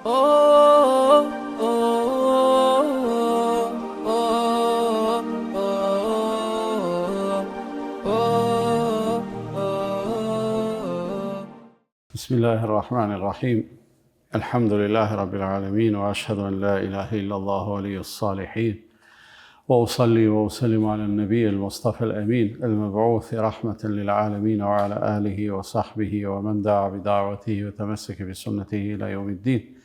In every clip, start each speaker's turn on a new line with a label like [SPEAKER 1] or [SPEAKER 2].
[SPEAKER 1] Bismillahirrahmanirrahim. Alhamdulillahi rabbil alamin wa ashhadu an la ilaha illa Allah waliyyus salihin. Wa usalli wa usallimu ala an-nabiy al-mustafa al-amin al-mab'uth rahmatan lil alamin wa ala alihi wa sahbihi wa man da'a bi da'watihi wa tamassaka bi sunnatihi ila yawmiddin.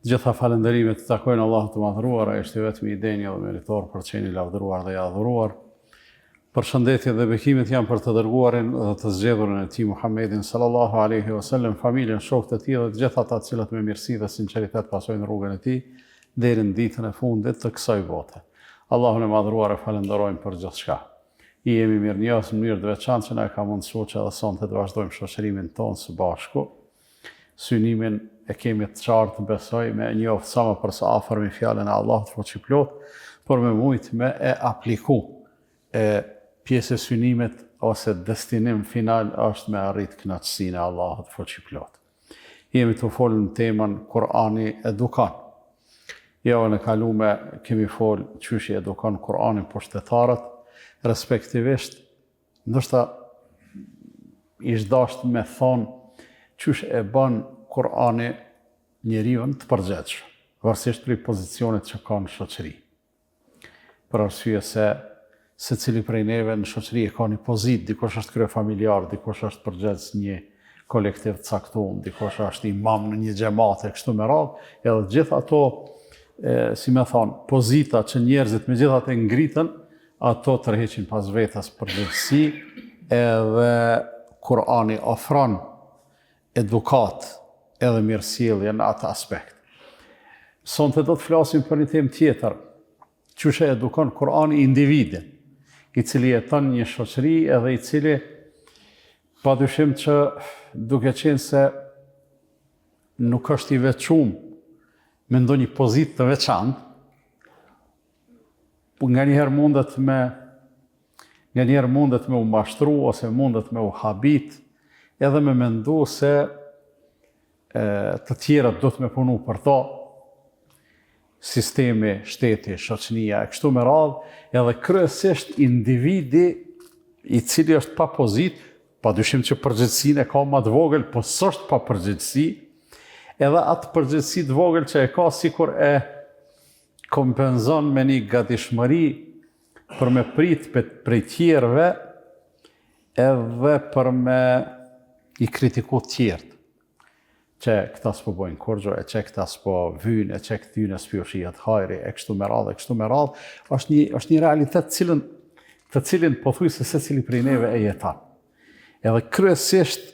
[SPEAKER 1] Gjitha falënderimet të takojnë Allahut të madhëruar, ai është vetëm i denjë dhe meritor për të qenë i lavdëruar dhe i adhuruar. Përshëndetje dhe bekimet janë për të dërguarin dhe të zgjedhurin e tij Muhammedin sallallahu alaihi wasallam, familjen, shokët e tij dhe të gjithë ata të cilët me mirësi dhe sinqeritet pasojnë rrugën e tij deri në ditën e fundit të kësaj bote. Allahun e madhëruar e falenderojmë për gjithçka. I jemi mirënjohës në mënyrë të veçantë që na ka mundësuar që edhe sonte të vazhdojmë shoqërimin tonë së bashku. Synimin e kemi të qartë, besoj, me njohë sa më përsa afërmi fjalën e Allahut fuqiplot, por me mujtë me e apliku. Pjesë e synimet ose destinim final është me arrit kënaqësinë e Allahut fuqiplot. Jemi të folë në temën Kur'ani edukon. Javën e kalume kemi folë qysh i edukon Kur'ani pushtetarët, respektivisht ndoshta ish dasht me thonë qysh e bën Kur'ani njeriun të përgjithshëm, varësisht prej pozicionit që ka në shoqëri. Për arsye se secili prej neve në shoqëri e ka një pozitë, dikush është kryefamiljar, dikush është përgjegjës një kolektiv të caktuar, dikush është imam në një xhamat e kështu me radhë, edhe gjithë ato si më thon, pozita që njerëzit megjithatë ngritën, ato tërheqin pas vetes përgjegjësi, edhe Kur'ani ofron edukat edhe mirësjellje në atë aspekt. Sonte do të flasim për një temë tjetër, qysh e edukon Kur'ani individin, i cili jeton një shoqëri edhe i cili padyshim që duke qenë se nuk është i veçuar me ndonjë pozitë të veçantë, nganjëherë mundet me u mashtru ose mundet me u habit, edhe me mendu se të tjerët do të me punu për to, sistemi, shteti, shoqënia, e kështu me radhë, edhe kryesisht individi i cili është pa pozitë, padyshim që përgjegjësinë e ka më të vogël, po s'është pa përgjegjësi, edhe atë përgjegjësi të vogël që e ka sikur e kompenzon me një gatishmëri për me prit prej tjerëve, edhe për me i kritiku tjerët, që këta s'po bojnë kurgjo, e që këta s'po vynë, e që këtyne s'pjoshijat hajri, e kështu me radhë, është një realitet të cilin pothuajse se secili prej neve e jeton. Edhe kryesisht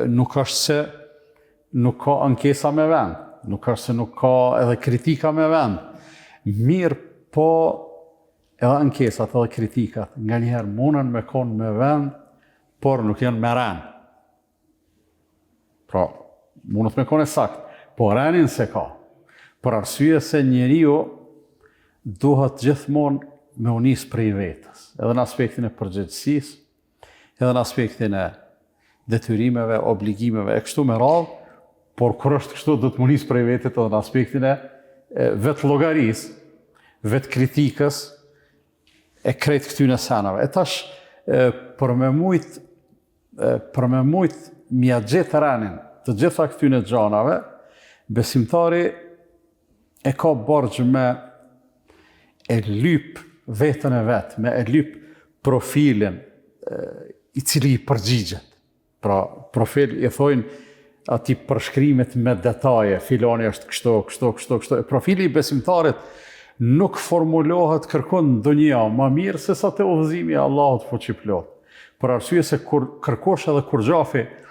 [SPEAKER 1] nuk është se nuk ka ankesa me vend, nuk është se nuk ka edhe kritika me vend, mirë po edhe ankesat edhe kritikat nganjëherë munën me konë me vend, por nuk janë me rend. Pra, mundët me kone sakt, po renin se ka. Për arsye se njeriu duhet gjithmonë me unis prej vetës, edhe në aspektin e përgjegjësisë, edhe në aspektin e detyrimeve, obligimeve, e kështu me radhë, por kur është kështu do të unis prej vetët edhe në aspektin e vetë llogarisë, vetë kritikës, e krejt këtyne senave. E tash, për me mujt mja gjetë renin të gjitha këtyne gjanave, besimtari e ka borxh me e lyp vetën e vetë, me e lyp profilin i cili i përgjigjet. Pra, profil i thojnë ati përshkrimet me detaje, filoni është kështu. Profili i besimtarit nuk formulohet kërkon ndonjëja më mirë se sa te udhëzimi i Allahut fuqiplot. Për arsye se kur kërkosh edhe kur gjafi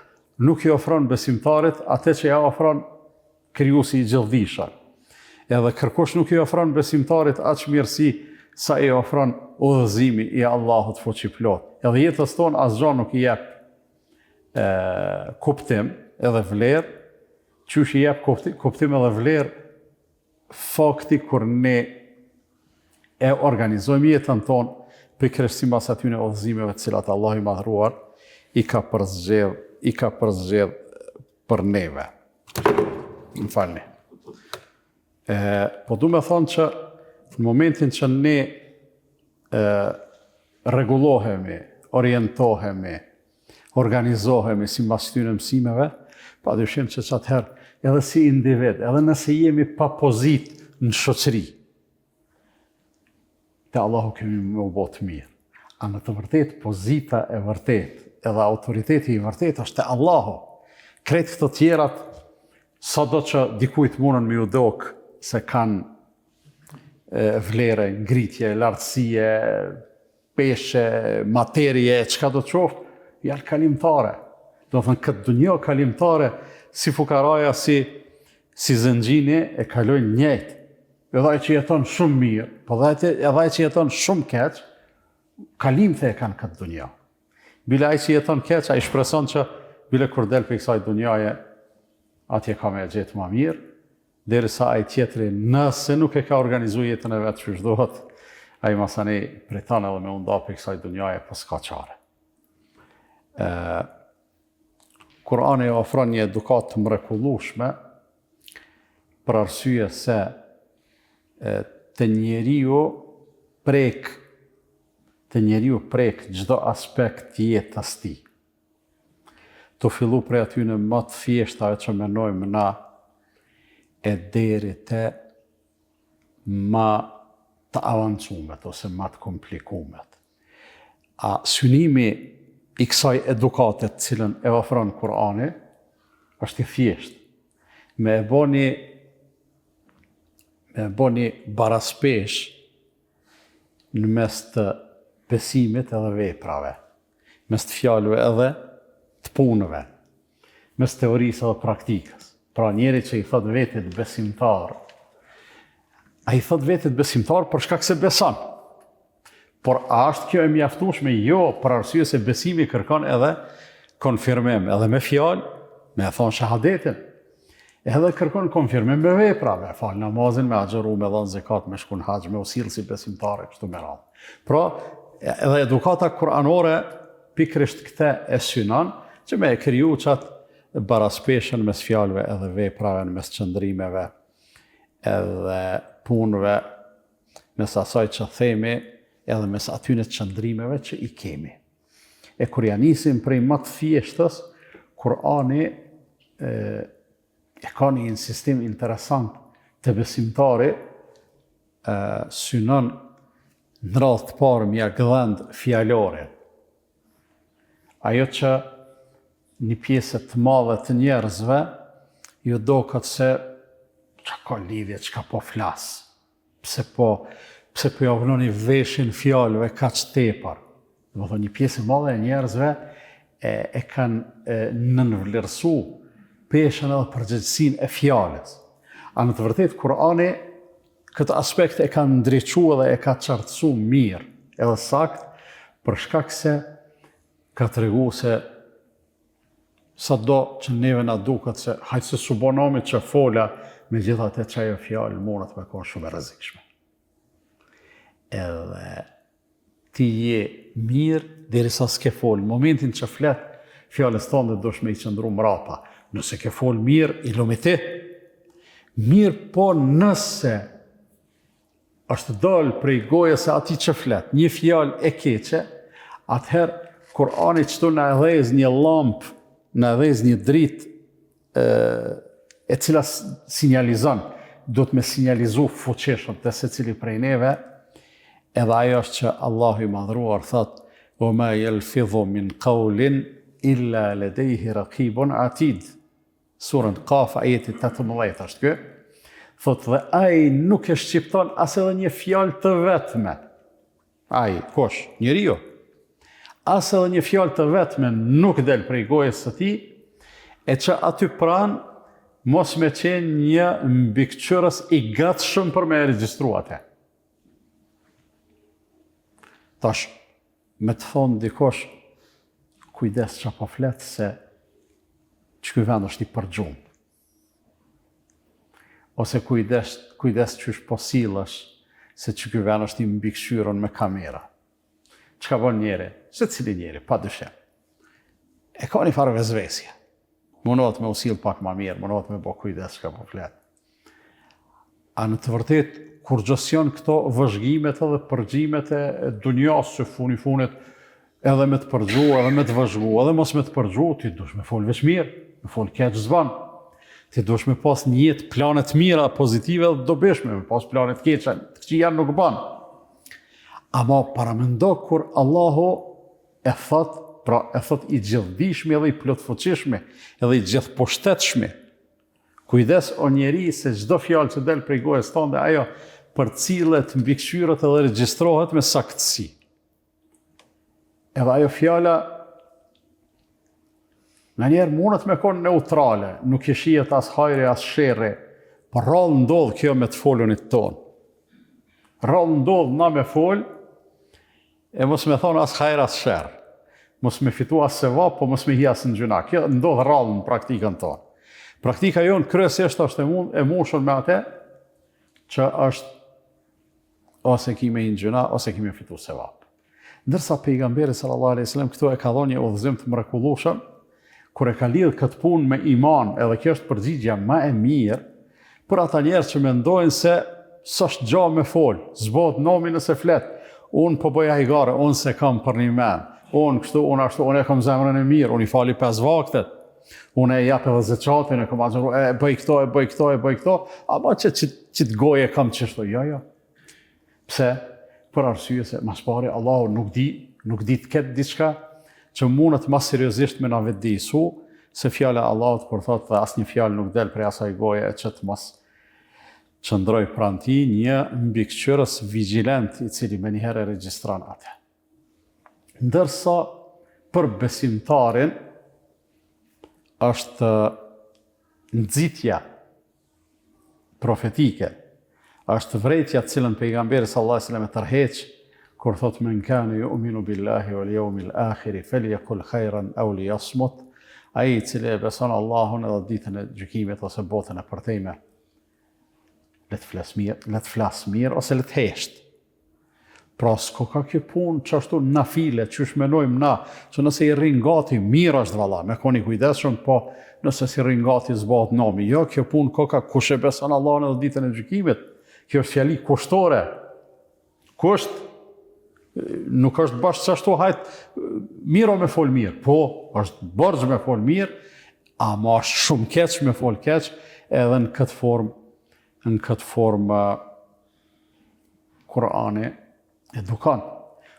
[SPEAKER 1] nuk i ofron besimtarit atë që ja ofron krijuesi i gjithdijshëm. Edhe kërkosh nuk i ofron besimtarit aq mirësi sa i ofron udhëzimi i Allahut fuqiplot. Edhe jetës tonë asgjë nuk i jep kuptim edhe vlerë, qysh i jep kuptim edhe vlerë fakti kur ne e organizojmë jetën tonë pikërisht sipas atyne udhëzimeve të cilat Allahu i madhruar i ka përzgjedh për neve. më falni. Po du me thonë që në momentin që ne rregullohemi, orientohemi, organizohemi si mbas këtyre mësimeve, padyshim që atëherë edhe si individ, edhe nëse jemi pa pozitë në shoqëri, te Allahu kemi më bë të mirë. A në të vërtet, pozita e vërtet, edhe autoriteti i vërtet është te Allahu. Kretë këto tjerat, sado që dikujt mundën me ju dok se kanë vlere, ngritje, lartësie, peshe, materie, çka do të qoftë, janë kalimtare. Do të thënë këtë dunjë kalimtare, si fukaraja, si zënxhini e kalojnë njëjtë. Edhe ai që jeton shumë mirë, po edhe ai që jeton shumë keq, kalimthe e kanë këtë dunjë. Bile ai që jeton keq, ai shpreson që bile kur del për kësaj dunjaje, atje ka me e gjetë më mirë, derisa ai tjetri, nëse nuk e ka organizuar jetën e vetë që shdohet, ai masani priton edhe me unda për kësaj dunjaje, po s'ka çare. Kurani ofron një edukat të mrekullueshme për arsye se të njeriu prek çdo aspekt të jetës tij. Të fillu prej aty në më të thjeshtave që menojmë na e deri te më të avancumet ose më të komplikumet. A synimi i kësaj edukate të cilën e ofron Kurani është i thjeshtë. Me e boni baraspesh në mes të besimit edhe veprave, mes të fjalëve edhe të punëve, mes teorisë edhe praktikës. Pra njeri që i thot vetit besimtar, a i thot vetit besimtar për shkak se beson. Por a është kjo e mjaftueshme? Jo, për arsye se besimi kërkon edhe konfirmim, edhe me fjalë, me e thonë shahadetin. Edhe kërkon konfirmim me vepra, me fal namazin, me agjëru, me dhënë zekat, me shku në haxh, me u sill si besimtare, kështu me radhë. Pra, edhe edukata kuranore pikërisht këtë e synon, që me e kriju qatë baraspeshën mes fjalëve edhe veprave, mes qëndrimeve, edhe punëve, mes asaj që themi, edhe mes atyne qëndrimeve që i kemi. E kur ja nisim prej më të thjeshtës, Kurani e ka një insistim interesant të besimtari, synon në radhë të parë mja gëdhend fjalore. Ajo që një pjesë të madhe të njerëzve, ju do këtë se që ka lidhje, që ka po flasë, pse po javënoni veshin fjalëve ka që tepër. Dhe një pjesë madhe e njerëzve e kanë nënvlerësu peshën edhe përgjegjësinë e fjalës. A në të vërtet, Kurani këtë aspekt e ka ndriçu dhe e ka qartësu mirë, edhe sakt, për shkak se ka tregu se sa do që neve na duket se hajtë se subonomi që fola, me gjithatë që ajo fjalë mundet me konë shumë e rrezikshme. Edhe ti je mirë derisa s'ke folë. Momentin që flet, fjalës tonë dush me i qëndru mrapa. Nëse ke folë mirë, i lumiti. Mirë po nëse është dalë prej goje se ati që flet, një fjalë e keqe, atëherë Kurani qëtu në edhez një lampë, në edhez një dritë e cila sinjalizon, do të me sinjalizu fuqeshëm të se cili prej neve, edhe ajo është që Allahu i madhruar thot, o ma yalfidhu min qawlin illa ladayhi raqibun atid. Surën Qaf, ajeti 18 është kjo. Thot dhe ai nuk e shqipton as edhe një fjalë të vetme. Ai, kush? Njeriu. As edhe një fjalë të vetme nuk del prej gojës së tij, e që aty pranë mos me qenë një mbikëqyrës i gatshëm për me regjistru atë. Tash, me të thonë dikosh, kujdes që po fletë se që ky vend është i përgjumë. Ose kujdes që është po silësh se që ky vend është i mbikëqyrën me kamera. Çka bën njeri? Se cili njeri, pa dyshim. E ka një farë vezvesje. Munohet me usill pak ma mirë, munohet me bo kujdes që po flet. A në të vërtet, kur gjësjon këto vëzhgimet edhe përgjimet e dunjas që funi funit, edhe me të përgju, edhe me të vëzhgu, edhe mos me të përgju, ti dush me fol veç mirë, me fol keq zban. Ti dush me pas një jetë planet mira, pozitive dhe dobishme, me pas planet keqa, që janë nuk ban. Ama paramendo kur Allahu e thot, pra e thot i gjithdijshmi edhe i plotfuqishmi, edhe i gjithposhtetshmi. Kujdes o njeri se çdo fjalë që del prej gojës tënde, ajo përcillet, mbikëqyret edhe regjistrohet me saktësi. Edhe ajo fjala në njerë mundet me konë neutrale, nuk i shihet as hajri as sherri, por rrallë ndodh kjo me të folunit tonë. Rrallë ndodh na me fol, e mos me thonë as hajr as sherr. Mos me fitu as sevap, po mos me hi as në gjuna. Kjo ndodh rrallë në praktikën tonë. Praktika jonë kryesisht është e mushur me atë që është ose kime i në gjuna, ose kime fitu sevap. Ndërsa pejgamberi sallallahu alaihi wasallam këtu e ka dhënë një udhëzim të mrekullueshëm, kur e ka lidh këtë punë me iman, edhe kjo është përgjigja më e mirë për ata njerëz që mendojnë se s'është gjë me fol, zbot nomi nëse flet, unë po bëj hajgare, unë se kam për një men, unë kështu, unë ashtu, unë e kam zemrën e mirë, unë i fali 5 vaktet, unë e jap edhe zeqatin, e kam agjëru, e bëj këto, ama që të goje kam qështu, jo. Pse? Për arsye se mas pari Allahu nuk di të ketë diçka që mundet ma seriozisht me na vetëdijsu, se fjala Allahut kur thotë dhe asnjë fjalë nuk del prej asaj goje që të mos qëndroj pranë tij një mbikëqyrës vigjilent i cili me njëherë regjistron atë. Ndërsa për besimtarin është nxitja profetike, është vrejtja të cilën pejgamberi sallallahu alaihi wasallam e tërheq kur thot men kana yu'minu billahi wal yawmil akhir falyakul khairan aw liyasmut, ai i cili e beson Allahun edhe ditën e gjykimit ose botën e përtejme, le të flas mirë ose le të hesht. Pra s'ko ka kjo punë që ashtu na file, që shmenojmë na, që nëse i rrin gati, mirë është valla, me koni kujdesshëm, po nëse si rrin gati zbat nomi. Jo, kjo punë koka kush e beson Allahun edhe ditën e gjykimit, kjo është fjali kushtore. Kusht, nuk është bashkë që ashtu hajtë miro me fol mirë, po është bërgjë me fol mirë, ama është shumë keq me fol keq, edhe në këtë formë Kurani edukon.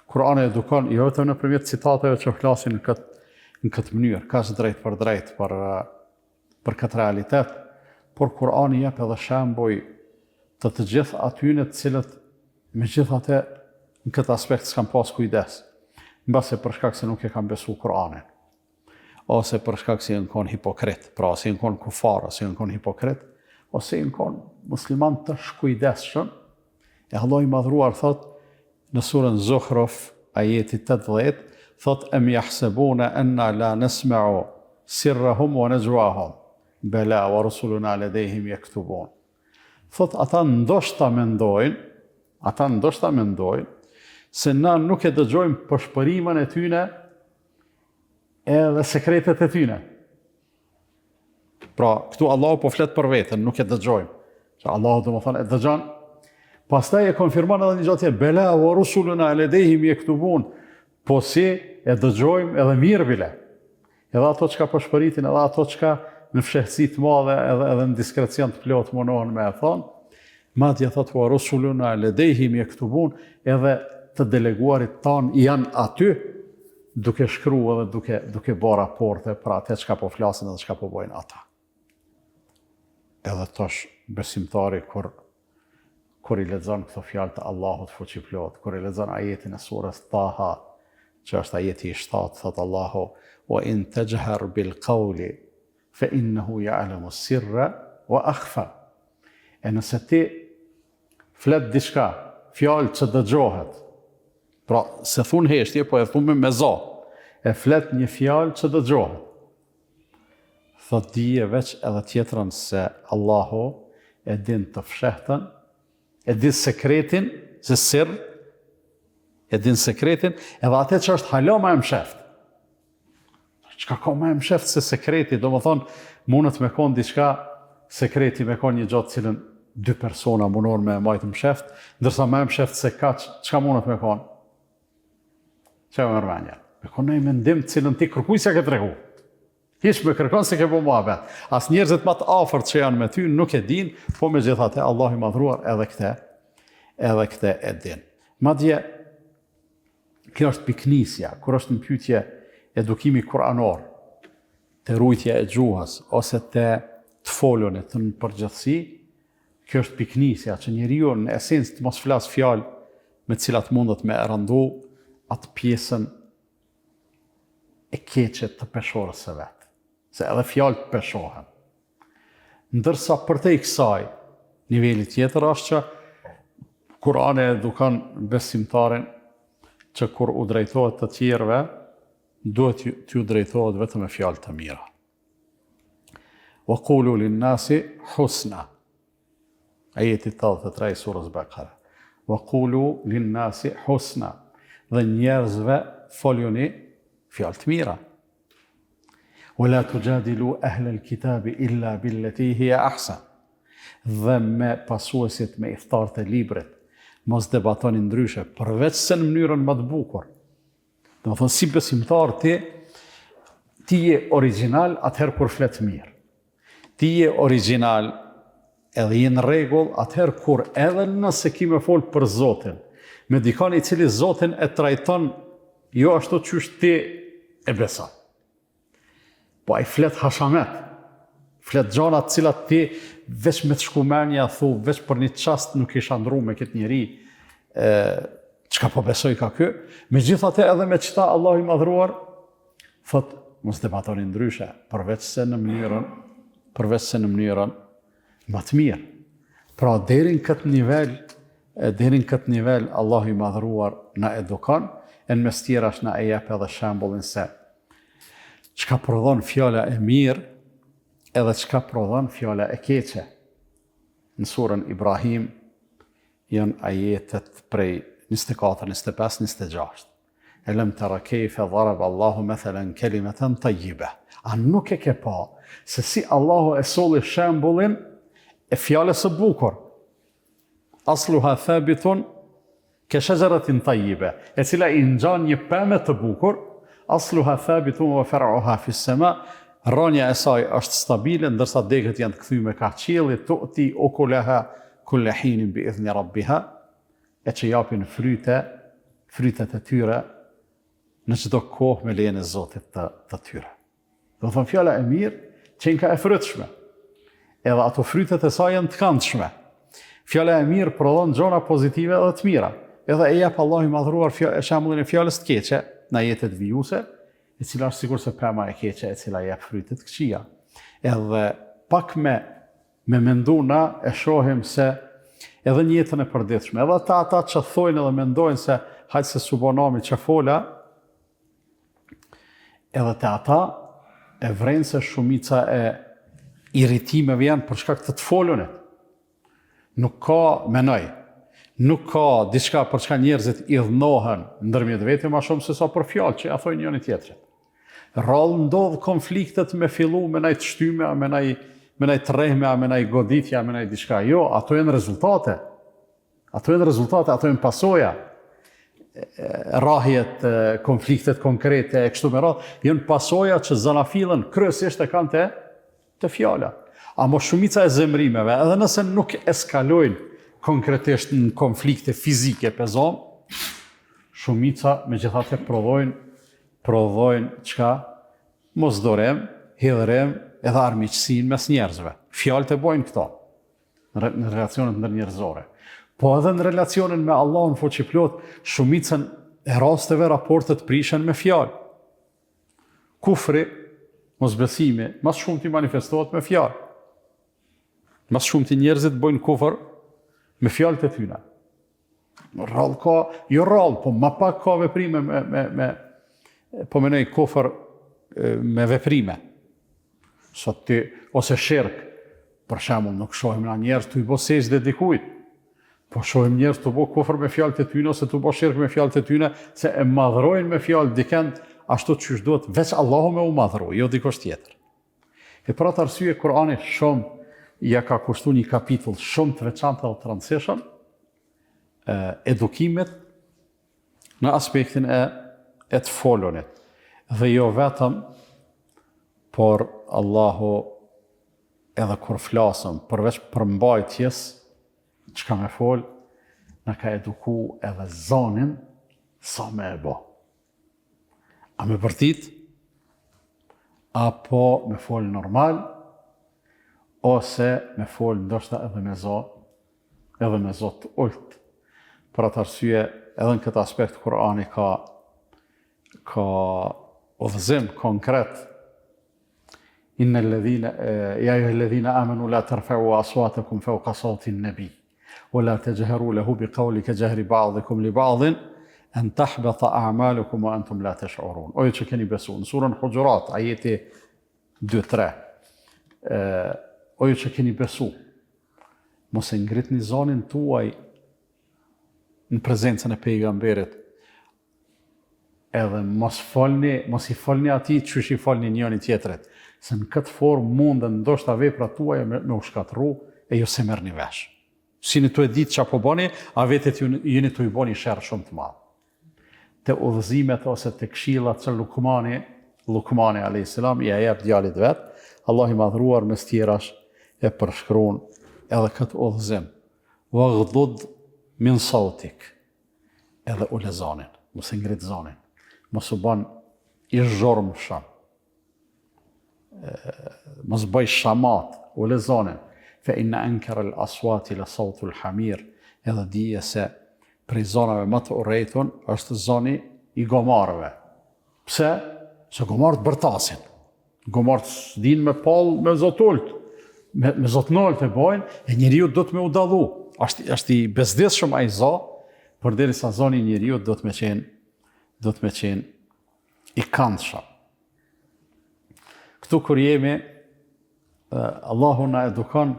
[SPEAKER 1] Kurani edukon, jo vetëm nëpërmjet citateve që flasin në këtë mënyrë, kaq drejt për drejt për këtë realitet, por Kurani jep edhe shembuj të gjithë atyne të cilët megjithatë në këtë aspekt s'kan pas kujdes, mbase për shkak se nuk e kanë besu Kur'anin, ose për shkak se janë kon hipokrit, pra ose janë kon kufar, ose janë kon hipokrit, ose janë kon musliman të shkujdesshëm. E Allah i madhruar thot në surën Zukhruf, ajeti 80, thot em yahsabuna anna la nasma'u sirrahum wa najwahum bala wa rusuluna ladayhim yaktubun. Thot ata ndoshta mendojnë se na nuk e dëgjojmë përshpërimën e tyne edhe sekretet e tyne. Pra, këtu Allahu po flet për veten, nuk e dëgjojmë. Që Allahu do më thonë e dëgjon. Pastaj e konfirmon edhe një gjatë tjetër, bela wa rusuluna ladayhim yaktubun, po si e dëgjojmë edhe mirë bile. Edhe ato çka po shpëritin, edhe ato çka në fshehësi të madhe edhe në diskrecion të plot munohen me e thonë, madje thot wa rusuluna ladayhim yaktubun, edhe të deleguarit tanë janë aty duke shkruar edhe duke bërë raporte për atë çka po flasin edhe çka po bojnë ata. Edhe tash besimtari kur i lexon këto fjalë të Allahut fuqiplot, kur i lexon ajetin e surës Taha, që është ajeti i 7, thot Allahu wa in tajhar bil qawli fa innahu ya'lamu sirra wa akhfa. E nëse ti flet diçka, fjalë që dëgjohet, pra se thun heshtje, po e thun me za, e flet një fjalë që dëgjohet, thot dije veç edhe tjetrën se Allahu e din të fshehtën, e din sekretin, se sirr, e din sekretin, edhe atë që është hala ma e msheft. Çka ka më msheft se sekreti, do më thonë, mundet me konë diçka, sekreti me konë një gjatë cilën dy persona mundon me majtë msheft, ndërsa më msheft se kaq, çka mundet me konë? Çka më rëmenja? Me konë një mendim cilën ti kërkuj se ke tregu. Hiç me kërkon se ke po muhabet. As njerëzit më të afërt që janë me ty nuk e din, po megjithatë Allahu i madhruar edhe këtë e din. Madje kjo është piknisja, kur është në pyetje edukimi kuranor, të rujtja e gjuhës, ose të folonit në përgjithësi, kjo është piknisja që njeriu në esencë të mos flas fjalë me cilat mundet me rëndu atë pjesën e keqe të peshorës së vet. Se edhe fjalët peshohen. Ndërsa për te i kësaj, niveli tjetër është që Kurani edukon besimtarin që kur u drejtohet të tjerëve, duhet t'ju drejtohet vetëm me fjalë të mira. Wa qulu linnasi husna. Ajeti 83 surës Bakara. Wa qulu linnasi husna. Dhe njerëzve foljoni fjalë të mira. ولا تجادلوا أهل الكتاب إلا بالتي هي أحسن. Dhe me pasuesit me iftar të librit, mos debatoni ndryshe, përveç se në mënyrën më të bukur. Do të thonë, si besimtar ti je original atëherë kur flet mirë. Ti je original edhe je në rregull atëherë kur edhe nëse ki me fol për Zotin, me dikon i cili Zotin e trajton jo ashtu qysh ti e beson. Po ai flet hashamet, flet gjona të cilat ti veç me të shkumenja thu, veç për një çast nuk isha ndru me këtë njeri, çka po besoj ka ky. Megjithatë edhe me çta Allahu i madhruar thot mos debatoni ndryshe, përveç se në mënyrën më të mirë. Pra deri në këtë nivel Allahu i madhruar na edukon, në mes tjerash na e jep edhe shembullin se çka prodhon fjala e mirë edhe çka prodhon fjala e keqe. Në surën Ibrahim janë ajetet prej 24, 25, 26. Elem tara kejfe dharab Allahu mathalan kalimatan tayyiba. A nuk e ke pa se si Allahu e solli shembullin e fjalës së bukur. Asluha thabitun ka shajaratin tayyiba, e cila i ngjan një pemë të bukur. Asluha thabitun wa far'uha fi as-sama. Rronja e saj është stabile, ndërsa degët janë të kthyme ka qielli, tu'ti ukulaha kull hinin bi idhni rabbiha, e që japin frytet e tyre në çdo kohë me lejen e Zotit të tyre. Do të thonë fjala e mirë që ka e frytshme. Edhe ato frytet e saj janë të këndshme. Fjala e mirë prodhon gjëra pozitive edhe të mira. Edhe e jep Allahu i madhruar shembullin e fjalës të keqe në ajetet vijuse, e cila është sikur se pema e keqe e cila jep frytet këqija. Edhe pak me mendu na e shohim se edhe në jetën e përditshme, edhe ata që thojnë edhe mendojnë se hajtë se subonami që fola, edhe të ata e vrenë se shumica e irritimeve janë për shkak të folunit. Nuk ka menoj, nuk ka diçka për çka njerëzit i dhënohen ndërmjet vete më shumë se sa për fjalë që ja thojnë njëri tjetrit. Rrallë ndodh konfliktet me fillu me naj të shtyme, me naj të rrehme, me naj goditja, me naj diçka. Jo, ato janë rezultate. Ato janë pasoja. Rrahjet, konfliktet konkrete, e kështu me radhë, janë pasoja që zanafillën kryesisht e kanë të fjala. Amo shumica e zemrimeve, edhe nëse nuk eskalojnë konkretisht në konflikte fizike pezon, shumica me gjithate prodhojnë çka? Mosdorem, hedhërem edhe armiqësinë mes njerëzve. Fjalët e bojnë këto në relacionet ndërnjerëzore. Po edhe në relacionin me Allahun fuqiplot, shumicën e rasteve raportet prishen me fjalë. Kufri, mosbesimi, mas shumë ti manifestohet me fjalë. Mas shumë ti njerëzit bojnë kufër me fjalët e tyre. Rrallë ka, jo rrallë, po ma pak ka veprime po menoj kufër me veprime. Sot ti, ose shirk, për shembull, nuk shohim na njerëz të i bo sejdë dikujt, po shohim njerëz të bo kufër me fjalët e tyre, ose të bo shirk me fjalët e tyre, se e madhrojnë me fjalë dikend, ashtu që duhet veç Allahu me u madhru, jo dikush tjetër. E për atë arsye Kurani shumë ja ka kushtu një kapitull shumë të veçantë dhe të rëndësishëm edukimit në aspektin e të folonit. Dhe jo vetëm, por Allahu edhe kur flasëm, përveç përmbajtjes, që ka me fol, në ka eduku edhe zonin sa me e bo. A me bërtit, apo me fol normal, ose me fol ndoshta edhe me zot të ullt. Për atë arsye, edhe në këtë aspekt, Kurani ka udhëzim konkret. Inna alladhina ya ayyuhalladhina amanu la tarfa'u aswatakum fawqa sawti an-nabi wa la tajharu lahu biqawli kajahri ba'dikum li ba'din an tahbata a'malukum wa antum la tash'urun. O ju që keni besuar, në surën Hujurat, ajeti 2-3. O ju që keni besuar, mos e ngritni zonin tuaj në prezencën e pejgamberit, edhe mos i folni atij çush i folni njëri tjetrit, se në këtë formë mundën ndoshta veprat tuaja me u shkatërru e ju se merrni vesh. Sini tu e ditë çfarë po bëni, a vetet jeni tu i bëni sherr shumë të madh. Te udhëzimet ose te këshillat që Lukmani alayhis salam i jep djalit vet, Allah i madhruar mes tjerash e përshkruan edhe këtë udhëzim. Waghdud min sautik, edhe ule zonin, mos e ngrit zonin, mos u bën i zhormshëm, mos bëj shamat, ule zonin, fe inna ankara al-aswati la sautu al-hamir, edhe dije se prej zonave më të urrejtun është zoni i gomarëve. Pse? Se gomarët bërtasin. Gomarët s'din me pall me zotult, me zotnolët e bojnë, e njeriu do të me u dallu. Është i bezdisshëm ai zo, përderisa zoni i njeriu do të me qenë i këndshëm. Këtu kur jemi, Allahu na edukon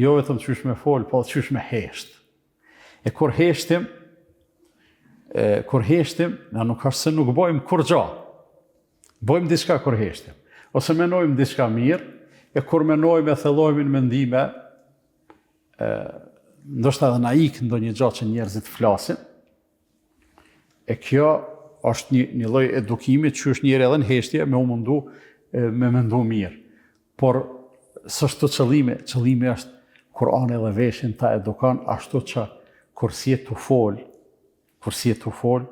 [SPEAKER 1] jo vetëm çysh me fol, po çysh me hesht. E kur heshtim, na nuk është se nuk bojmë kur gja. Bojmë diçka kur heshtim. Ose menojmë diçka mirë, e kur menojmë e thellojmë në mendime, ndoshta edhe na ik ndonjë gjë që njerëzit flasin. E kjo është një lloj edukimi që është njëri edhe në heshtje me u mundu me mendu mirë. Por s'është të qëllimi është Kurani dhe veshin ta edukon ashtu që kur si e të fol,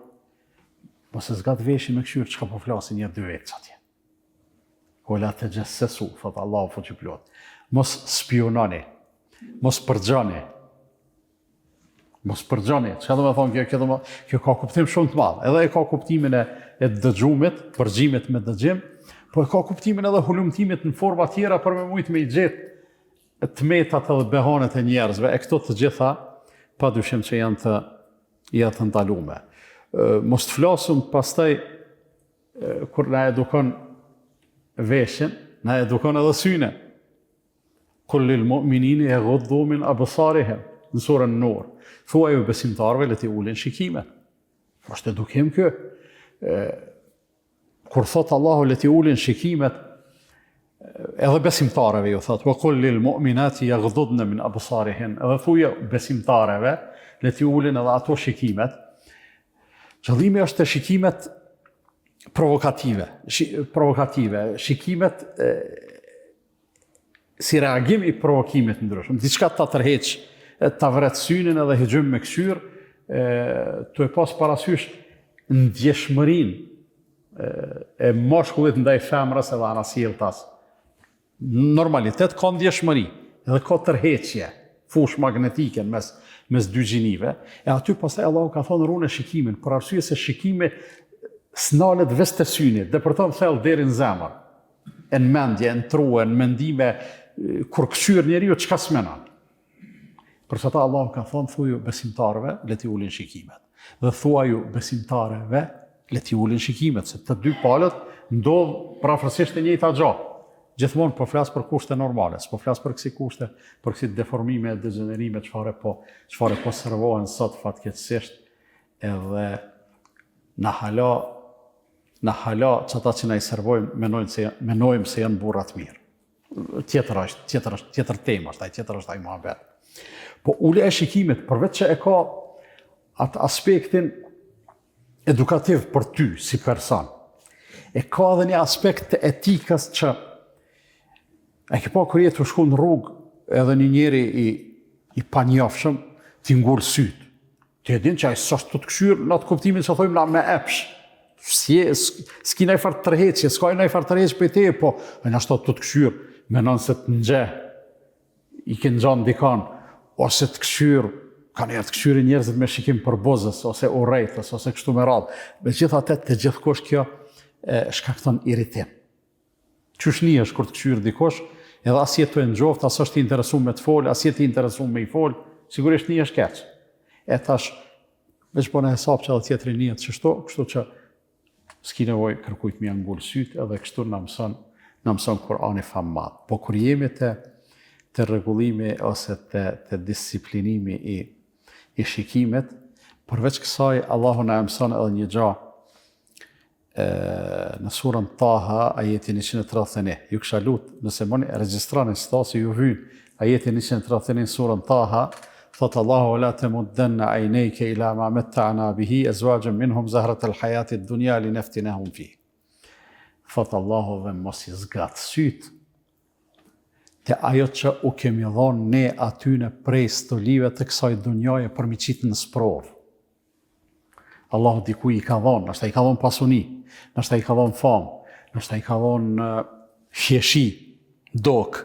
[SPEAKER 1] mos e zgat veshin me këshyrë që ka po flasin një 2 vetë atje. Ola të gjësësu, thotë Allahu fuqiplot. Mos spionani, mos përgjani. Çka do me thonë kjo ka kuptim shumë të madh. Edhe e ka kuptimin e dëgjumit, përgjimit me dëgjim, po e ka kuptimin edhe hulumtimit në forma tjera për me mujt me i gjetë të metat edhe behanet e njerëzve, e këto të gjitha, pa dyshim që janë të ndalume. Mos të flasum pastaj, kur na edukon veshin, na edukon edhe syne. Kullil mu'minini yaghuddu min absarihim, në surën Nur. Thuaj ju besimtarve le t'i ulin shikimet. Është edukim kjo. Kur thot Allahu le t'i ulin shikimet, edhe besimtareve ju thot, wa kullil mu'minati yaghdudna min absarihin, edhe thuja besimtareve le t'i ulin edhe ato shikimet. Qëllimi është të shikimet provokative, shikimet si reagim i provokimit ndryshëm. Diçka ta tërheq, ta vret synin edhe hexhym me këshyrë, të e pas parasysh ndjeshmërinë e mashkullit ndaj femrës edhe anasjelltas. Normalitet ka ndjeshmëri, edhe ka tërheqje, fush magnetike mes dy gjinive, e aty pastaj Allahu ka thonë rune shikimin, për arsye se shikimi s'nalet veç të synit, dhe për të thellë deri në zemër, në mendje, në true, në mendime, kur këshyr njeriu çka s'menon. Përsa ta Allahu ka thonë, thuaju besimtarëve, le t'i ulin shikimet. Dhe thuaju besimtarëve, le t'i ulin shikimet, se të dy palët ndodh prafërsisht e njëjta gjë. Gjithmonë po flas për kushte normale, s'po flas për kësi kushte, për kësi deformime, degenerime, çfarë po servohen sot fatkeqësisht, edhe na hala në hala që ata që na i servojmë menojmë se janë burrat mirë. Tjetër tema është, tjetër është ai muhabet. Po ulja e shikimit, përveç që e ka atë aspektin edukativ për ty si person, e ka edhe një aspekt të etikës që e ke pa kur je të shku në rrugë edhe një njeri i panjofshëm t'i ngull sytë. Ti e din që ai s'është të këshyrë në atë kuptimin që thojmë na me epsh. S'ki nëjë farë tërheqje, s'ka nëjë farë tërheqje për te, po e në ashtë të këshyrë, menon se të nxeh, i ke nxanë dikan, ose të këshyrë, ka njerë të këshyri njerëzit me shikim për bozës, ose urrejtës, ose kështu me radhë. Me gjithë atë të gjithkosh kjo shkakton iritim. Qysh një është kur të këshyrë dikosh, edhe as jetë të nxoftë, as është i interesuar me të folë, as jetë i interesuar me i folë, sigurisht një është keq. E tash, veç po në hesap që edhe tjetëri njët qështu, kështu që s'ki nevoj kërkujt mi angullë sytë, edhe kështu në mëson Kurani famë madhë. Po kur jemi të rregullimi ose të disiplinimi i shikimit, përveç kësaj, Allahu na mëson edhe një gjë në surën Taha, ajeti 131. Ju kisha lutë, nëse moni regjistrani s'ta se ju vynë, ajeti 131 surën Taha, thotë Allahu la tamuddanna aynayka ila ma matta'na bihi azwajan minhum zahrat al-hayati ad-dunya linaftinahum fihi. Thotë Allahu dhe mos i zgat syt te ajo që u kemi dhonë ne atyne prej stolive të kësaj dunjaje për mi qitë në sprovë. Allahu dikuj i ka dhonë, nështë i ka dhonë pasuni, nështë i ka dhonë famë, nështë i ka dhonë fjeshi, dokë,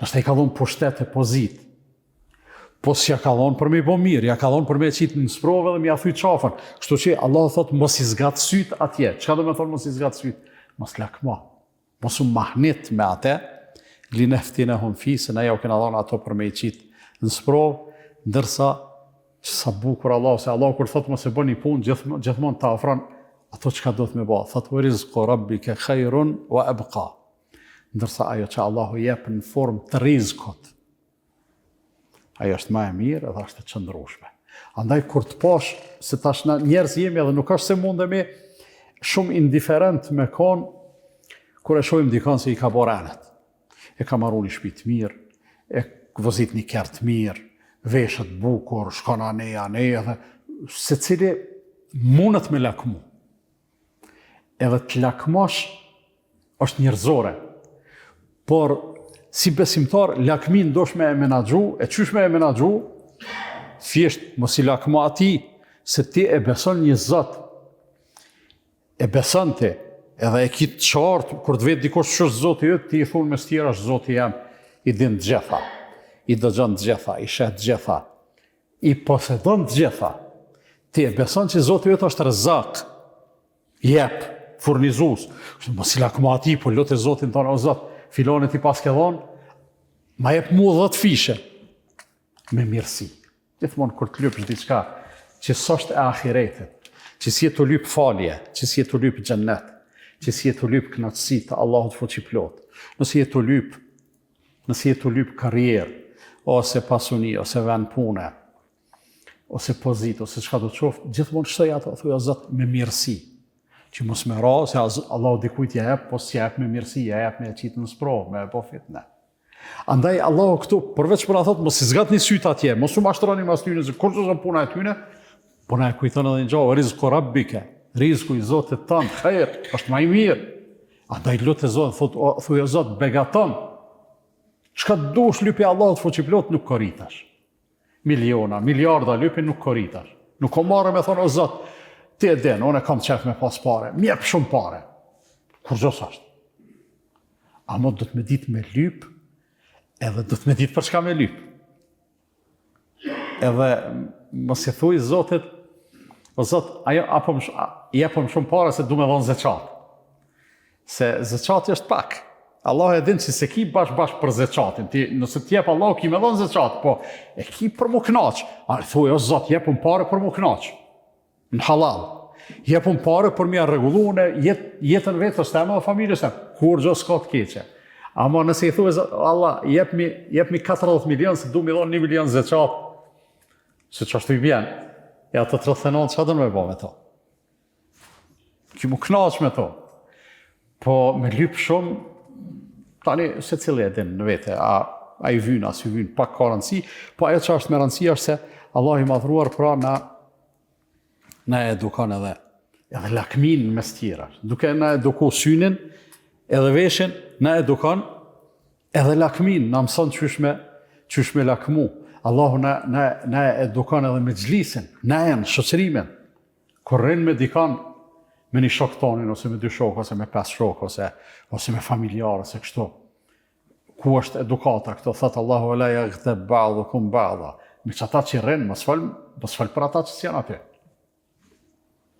[SPEAKER 1] nështë i ka dhonë pushtet e pozit. Po s'ja ka dhonë për me i bo mirë, ja ka dhonë për me qitë në sprovë dhe me ja thuj qafën. Kështu që Allahu thotë mos i zgatë sytë atje. Çka do me thonë mos i zgatë sytë? Mos lakma, mos u mahnit me atë, linaftinahum fihi, se na ja u kena dhonë ato për me i qitë në sprovë, ndërsa që sa bukur Allah, se Allah kur thotë mos e bëni punë, gjithmonë ta ofron ato çka do të me bëj. Thotë wa rizqu rabbika khairun wa abqa. Ndërsa ajo që Allahu jep në formë të rizkut, ajo është më e mirë edhe është e qëndrueshme. Andaj kur të pash se tash na njerëz jemi edhe nuk është se mundemi shumë indiferent me kon kur e shohim dikon se i ka bërë anet. E ka marrë një shtëpi të mirë, e vozit një kerr të mirë, veshët bukur, shkon aneja, edhe secili mundet me lakmu. Edhe të lakmosh është njerëzore, por si besimtar lakmin dosh me e menaxhu, e qysh me e menaxhu? Thjesht mos i lakmo atij se ti e beson një Zot. E beson ti, edhe e ki të qartë, kur të vetë dikush që është Zoti yt, ti i thon mes tjera është Zoti jam, i din të gjitha, i dëgjon të gjitha, i sheh të gjitha, i posedon të gjitha. Ti e beson që Zoti yt është Rezak, jep, furnizues. Mos i lakmo atij, po lutë Zotin tonë, o Zot, filone ti pas ke dhonë, ma jep mu 10 fishe, me mirësi. Gjithmonë kur të lypësh diçka që s'është e ahiretit, që si e të lyp falje, që si e të lyp xhennet, që si e të lyp kënaqësi të Allahut fuqiplot, nëse je të lyp karrierë, ose pasuni, ose vend pune, ose pozit, ose çka do të qoftë, gjithmonë shtoj ato, thuaj o Zot, me mirësi. Që mos me ra, se Allahu dikujt ja jep, po s'ja jep me mirësi, ja jep me e qitë në sprovë, me e po fitne. Andaj Allahu këtu, përveç për a thotë, mos i zgatni sytë atje, mos u mashtroni mas tyne, se kur që zë puna e tyne, po na e kujton edhe një gjahë, rizku rabbike, rizku i Zotit tanë, khair, është ma i mirë. Andaj lutë e Zotit, thuj o Zot, begaton, çka dush lypi Allahut fuqiplot nuk koritash. Miliona, miliarda lypi nuk koritash. Nuk o marrë me thonë o Zot, ti e den, unë e kam qef me pas pare, mjep shumë pare. Kur gjos ashtë. Amo do të me ditë me lyp, edhe do të me ditë për çka me lyp. Edhe mos e thuj Zotit, o Zot, jepëm shumë pare se du me dhonë zeqat. Se zeqati është pak. Allah e din që se ki bash për zeqatin. Nëse t'jep Allah, ki me dhonë zeqat, po e ki për mu knaq. A thuj, o Zot, jepëm pare për mu knaq. Në halal. Jepëm pare për mja regullune, jetën vetës teme dhe familjes teme. Kur gjo s'ka të keqe. Ama nëse i thuaj, Allah, jep mi 40 milion, se du mi dhonë 1 milion zeqat, se që ashtu i bjen, e atë 39, që adën me bo me to? Ki mu knaq me to. Po me lyp shumë, tani se cilë e din në vete, a i vynë, as i vynë, pak ka rëndësi, po ajo që është me rëndësi është se Allah i madhruar pra na edukon edhe lakmin mes tjera. Duke na eduku synin edhe veshin, na edukon edhe lakmin, na mëson qysh me lakmu. Allahu na edukon edhe me gjlisin, na enë, shoqërimin. Kur rrin me dikan, me një shok tonin, ose me 2 shok, ose me 5 shok, ose me familjar, ose kështu. Ku është edukata këto? Thëtë Allahu la yaghtab ba'dukum ba'da. Me që ata që rrin, mos fal për ata që s'janë aty.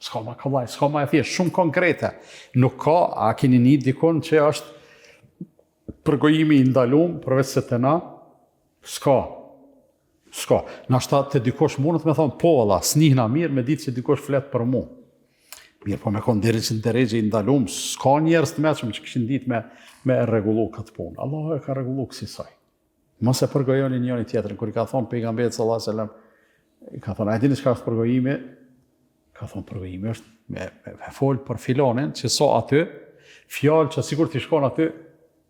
[SPEAKER 1] S'ka ma këllaj, s'ka ma e thjesht, shumë konkrete. Nuk ka, a keni një dikon që është përgojimi i ndalum, përveç se të na, s'ka. Nashta të dikosh mundet me thonë, po valla, s'nihna mirë me ditë që dikosh flet për mu. Mirë, po me konë deregje i ndalum, s'ka njerës të meqëm që këshin ditë me regullu këtë punë. Allah e ka regullu kësi saj. Mos e përgojoni njëri tjetrin, kur i ka thonë pejgamberi sallallahu alajhi wasallam, i ka thonë, a dini çka është përgojimi? Ka thonë përgojimi është me fol për filonin që so aty, fjalë që sikur ti shkon aty,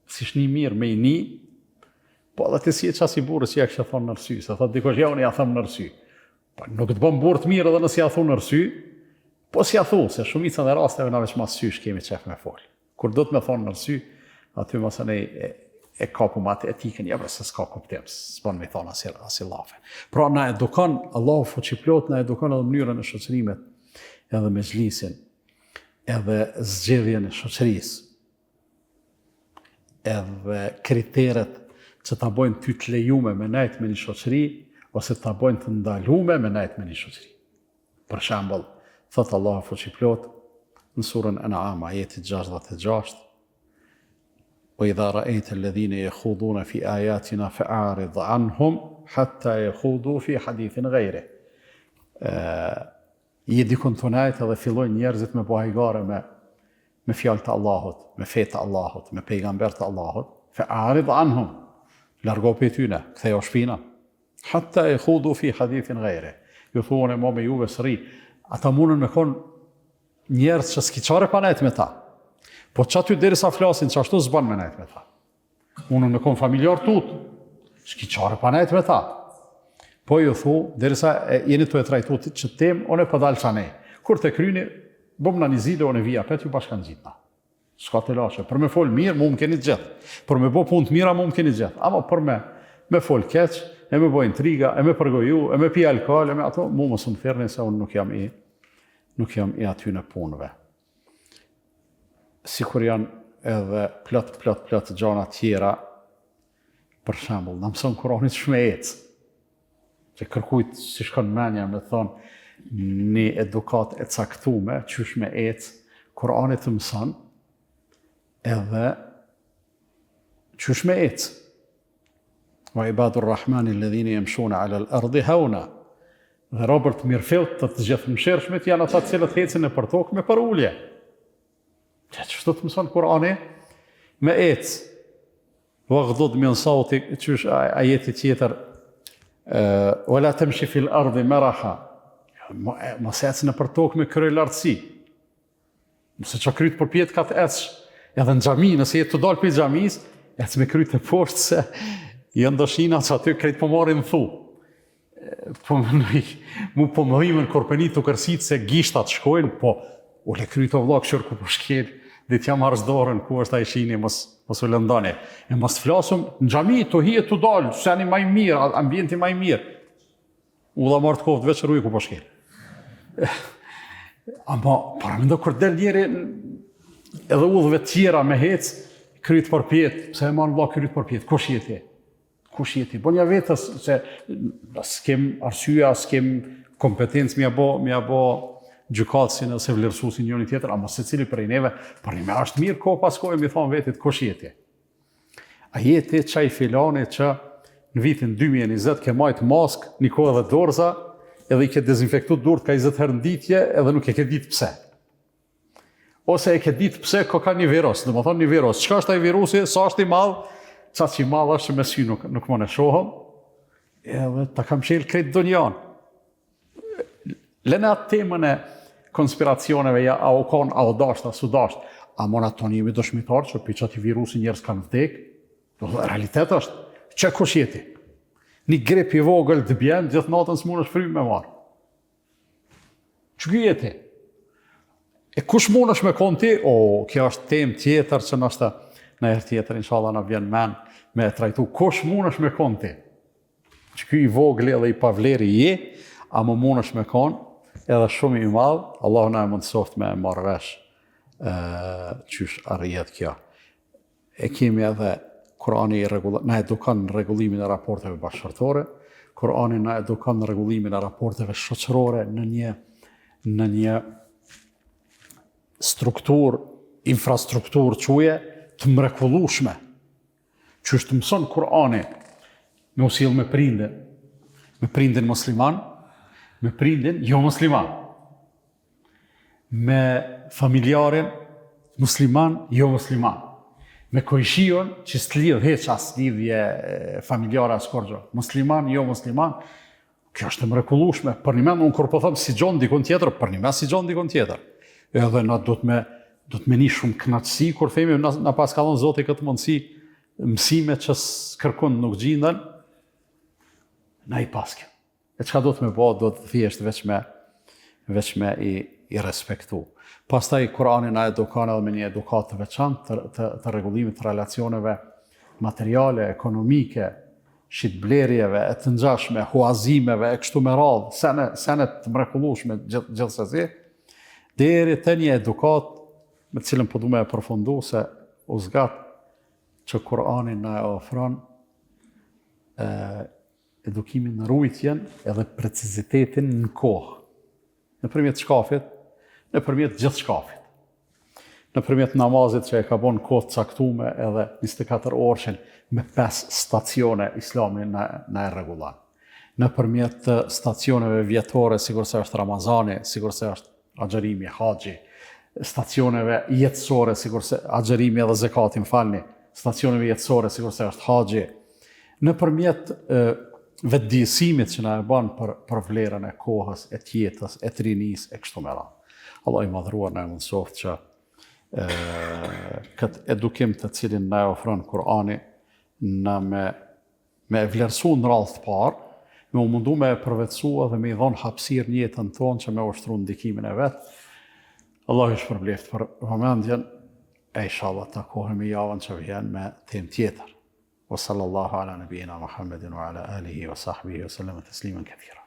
[SPEAKER 1] si shni mirë me i ni, po edhe ti si e qas i burë si ja kështë thonë në rësy, se thotë dikosh ja unë ja thëmë në rësy. Po nuk të bëm burë të mirë edhe nësi ja thonë në rësy, po si ja thu, se shumica dhe rasteve na veç mas sysh kemi qef me folë. Kur do të me thonë në rësy, aty mësën e kapum atë etikën, ja se s'ka kuptim, s'bën me thonë asi lafe. Pra na edukon, Allahu fuqiplot na edukon edhe mënyrën e shoqërimit, edhe me xhlisin, edhe zgjedhjen e shoqërisë, edhe kriteret që ta bojnë ty të lejume me nejtë me një shoqëri, ose ta bojnë të ndalume me nejtë me një shoqëri. Për shembull, thot Allahu fuqiplot në surën An'am, ajeti 66, وإذا رأيت الذين يخوضون في آياتنا فأعرض عنهم حتى يخوضوا في حديث غيره. I dikun të najtë edhe fillojnë njerëzit me bahigare me fjallë të Allahut, me fejtë të Allahut, me pejgamber të Allahut, fa'arid anhum, largo për tyne, kthejo shpina, hatta yakhudhu fi hadithin ghayri. Ju thuan e mo me juve sëri, ata mundën me konë njerëz që s'ki qare pa nejtë me ta. Po që aty deri sa flasin që ashtu zban me nejtë me ta. Unë me konë familjar tut, s'ki qare pa nejtë me ta. Po ju thu, deri sa jeni të e trajtutit që tem, one pëdalë qa ne. Kur të kryni, bëm në një zile, one vija pet, ju bashkan gjitna. S'ka të lashe. Për me folë mirë, mu më keni gjithë. Për me bo punë të mira, mu më keni gjithë. Ama për me folë keq, e me bo intriga, e me përgoju, e me pi alkohol, e me ato, mu më së më thirrni se unë nuk jam i aty në punëve. Si kur janë edhe plot gjana tjera, për shembull, na mëson Kur'ani ç'me ecë. Që kërkujt si shkon menja me thonë një edukat e caktume, qysh me ecë, Kur'ani të mëson edhe qysh me ecë. Wa ibadur rahmani alladhina yamshuna ala al-ardi hauna. Dhe robërt mirëfillt të gjithëmshirshmit janë ata të cilët ecën në për tokë me për ulje. Qështu të mëson Kur'ani? Me ecë. Waghdud min sautik, qysh ajeti tjetër, wala tamshi fil ardi maraha. Mos ecë në për tokë me kryej lartësi. Nëse që kryt për pjetë ka të ecësh, edhe në xhami, nëse jetë të dalë për xhamis, ecë me kryt e poshtë se janë dëshina që aty krejt po marrin thu. Mu po më dhimën korpenit të kërsit se gishtat shkojnë, po u le kryt o vllak shër ku po shkel, dhe t'ja marrë zdorën ku është a i shini, mos u lëndani. E mos të flasëm, në xhami të hije të dalë, seni maj mirë, ambienti maj mirë. U dha marrë të koftë veç rruj ku po shkel. Ama, para me ndo kër del njeri, edhe udhëve tjera me hec, kryt për pjetë, pse e manë vllak kryt për pjetë, kush jeti? Kush jeti? Bo nja vetës se s'kem arsyeja, s'kem kompetencë mja bo gjykatësin ose vlerësusin njëri tjetër, ama se cili prej neve, për një me ashtë mirë ko pas kohë mi thonë vetit, kush jeti? A jeti qaj filani që në vitin 2020 ke majtë mask, një kohë dhe dorza, edhe i ke dezinfektu durët ka 20 herë në ditje, edhe nuk e ke ditë pse. Ose e ke ditë pse ko ka një virus, dhe më thonë një virus, qka është taj virusi, sa është i madhë, qa që i madhë është që me sy nuk më në shohëm, edhe ta kam qelë krejtë do njanë. Lene atë temën e konspiracioneve, ja, a u kon, a u dasht, a su dasht. A mona tonë jemi dëshmitar që për qëti virusi njerës kanë vdek. Realitet është, që kush jeti? Një grip i vogël të bjen, gjithë natën s'mund është frymë me marë. Që ky jeti? E kush mund është me konë ti? O, kjo është tem tjetër që nështë në herë tjetër, inshallah, në vjen men me e trajtu. Kush mund është me konë ti? Që ky i vogli edhe i pavleri je, a më mund është me konë edhe shumë i madhë, Allah na e mundësoft me marrë vesh qysh arrijet kjo. E kemi edhe Kurani na edukon në rregullimin e raporteve bashkëtorë, Kurani na edukon në rregullimin e raporteve shoqërore në një infrastrukturë quje të mrekullueshme. Qysh të mëson Kurani me u sjell me prindin musliman, me prindin jo musliman, me familjarin musliman jo musliman, me kojshion që s'të lidh heq as lidhje familjare as korgjo, musliman jo musliman. Kjo është e mrekullueshme. Për një mend, unë kur po them si gjon dikon tjetër, për një mend si gjon dikon tjetër. Edhe na do të me një shumë kënaqësi kur themi na pas ka dhënë Zoti këtë mundësi, mësime që kërkon nuk gjenden, na i paske. E çka do të me bëj, do të thjesht veç me i respektu. Pastaj Kurani na edukon edhe me një edukat të veçantë të rregullimit të relacioneve materiale, ekonomike, shitblerjeve, e të ngjashme, huazimeve, e kështu me radhë, sene të mrekullueshme gjithsesi, deri te një edukat me cilën po du me e përfundu se u zgat që Kurani na e ofron edukimin në rujtjen edhe precizitetin në kohë. Nëpërmjet shkafit, nëpërmjet gjithë shkafit. Nëpërmjet namazit që e ka bon kohë të caktume edhe 24 orëshin me 5 stacione Islami na e rregullan. Nëpërmjet stacioneve vjetore, sikur se është Ramazani, sikur se është agjerimi, haxhi, stacioneve jetësore, sikur se agjerimi edhe zekatin falni, stacioneve jetësore, sikur se është haxhi, nëpërmjet vetëdijësimit që na e bën për vlerën e kohës, e tjetës, e të rinisë, e kështu me radhë. Allah i madhruar na e mundësoft që këtë edukim të cilin na e ofron Kurani na me vlerësu në radhë të parë, me u mundu me përvetsua dhe me i dhonë hapësirë në jetën tonë që me ushtru ndikimin e vetë. Allah i shpërbleft për vëmendjen, e inshallah takohemi javën që vjen me temë tjetër. Wa sallallahu ala nabiyina Muhammedin wa ala alihi wa sahbihi wa sallam tasliman kathira.